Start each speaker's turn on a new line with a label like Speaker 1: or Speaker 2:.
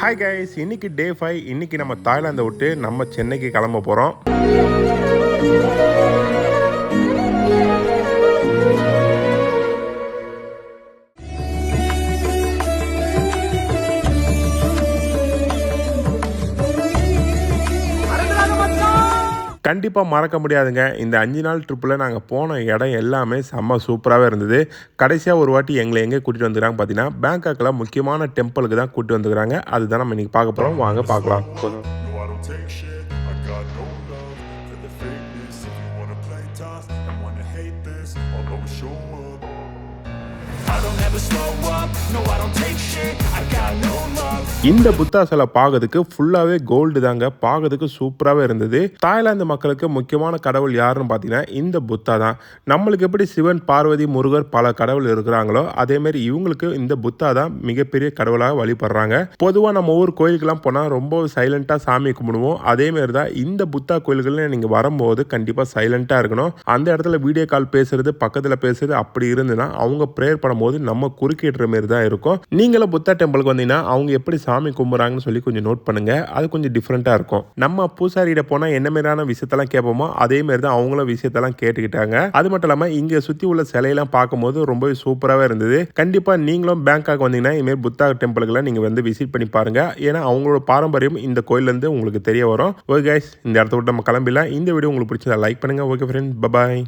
Speaker 1: Hi guys, இன்னைக்கு டே 5. இன்னைக்கு நம்ம தாய்லாந்தை விட்டு நம்ம சென்னைக்கு கிளம்ப போகிறோம். கண்டிப்பாக மறக்க முடியாதுங்க. இந்த 5 நாள் ட்ரிப்பில் நாங்கள் போன இடம் எல்லாமே செம்ம சூப்பராகவே இருந்தது. கடைசியாக ஒரு வாட்டி எங்களை எங்கே கூட்டிகிட்டு வந்துக்கிறாங்க பார்த்தீங்கன்னா, பேங்காக்கில் முக்கியமான டெம்பிளுக்கு தான் கூட்டிட்டு வந்துக்கிறாங்க. அதுதான் நம்ம இன்றைக்கி பார்க்க போகிறோம். வாங்க பார்க்கலாம். இந்த புத்தா சிலை பார்க்கறதுக்கு ஃபுல்லாகவே கோல்டு தாங்க. பார்க்கறதுக்கு சூப்பராகவே இருந்தது. தாய்லாந்து மக்களுக்கு முக்கியமான கடவுள் யாருன்னு பார்த்தீங்கன்னா இந்த புத்தா தான். நம்மளுக்கு எப்படி சிவன், பார்வதி, முருகர் பல கடவுள் இருக்கிறாங்களோ அதேமாரி இவங்களுக்கு இந்த புத்தா தான் மிகப்பெரிய கடவுளாக வழிபடுறாங்க. பொதுவாக நம்ம ஊர் கோயிலுக்கெல்லாம் போனால் ரொம்ப சைலண்ட்டாக சாமி கும்பிடுவோம். அதேமாரி தான் இந்த புத்தா கோயில்களில் நீங்கள் வரும்போது கண்டிப்பாக சைலண்ட்டாக இருக்கணும். அந்த இடத்துல வீடியோ கால் பேசுறது, பக்கத்தில் பேசுறது அப்படி இருந்துன்னா அவங்க ப்ரேயர் பண்ணும்போது நம்ம குறுக்கிடுற மாரி தான் இருக்கும். நீங்களும் புத்தா டெம்பிளுக்கு வந்தீங்கன்னா அவங்க எப்படி சாமி கும்பிட்றாங்கன்னு சொல்லி கொஞ்சம் நோட் பண்ணுங்க. அது கொஞ்சம் டிஃப்ரெண்ட்டாக இருக்கும். நம்ம பூசாரியிட போனால் என்ன மாதிரியான விஷயத்தெல்லாம் கேட்போமோ அதே மாதிரி தான் அவங்களும் விஷயத்தெல்லாம் கேட்டுக்கிட்டாங்க. அது மட்டும் இல்லாமல் இங்கே சுற்றி உள்ள சிலையெல்லாம் பார்க்கும்போது ரொம்பவே சூப்பராகவே இருந்தது. கண்டிப்பாக நீங்களும் பேங்காக் வந்தீங்கன்னா இதுமாரி புத்தா டெம்பிளுக்குலாம் நீங்கள் வந்து விசிட் பண்ணி பாருங்க. ஏன்னா அவங்களோட பாரம்பரியம் இந்த கோயிலேருந்து உங்களுக்கு தெரிய வரும். ஓகே கைஸ், இந்த இடத்த விட்டு நம்ம கிளம்பிடலாம். இந்த வீடியோ உங்களுக்கு பிடிச்சதா லைக் பண்ணுங்க. Okay friend, by.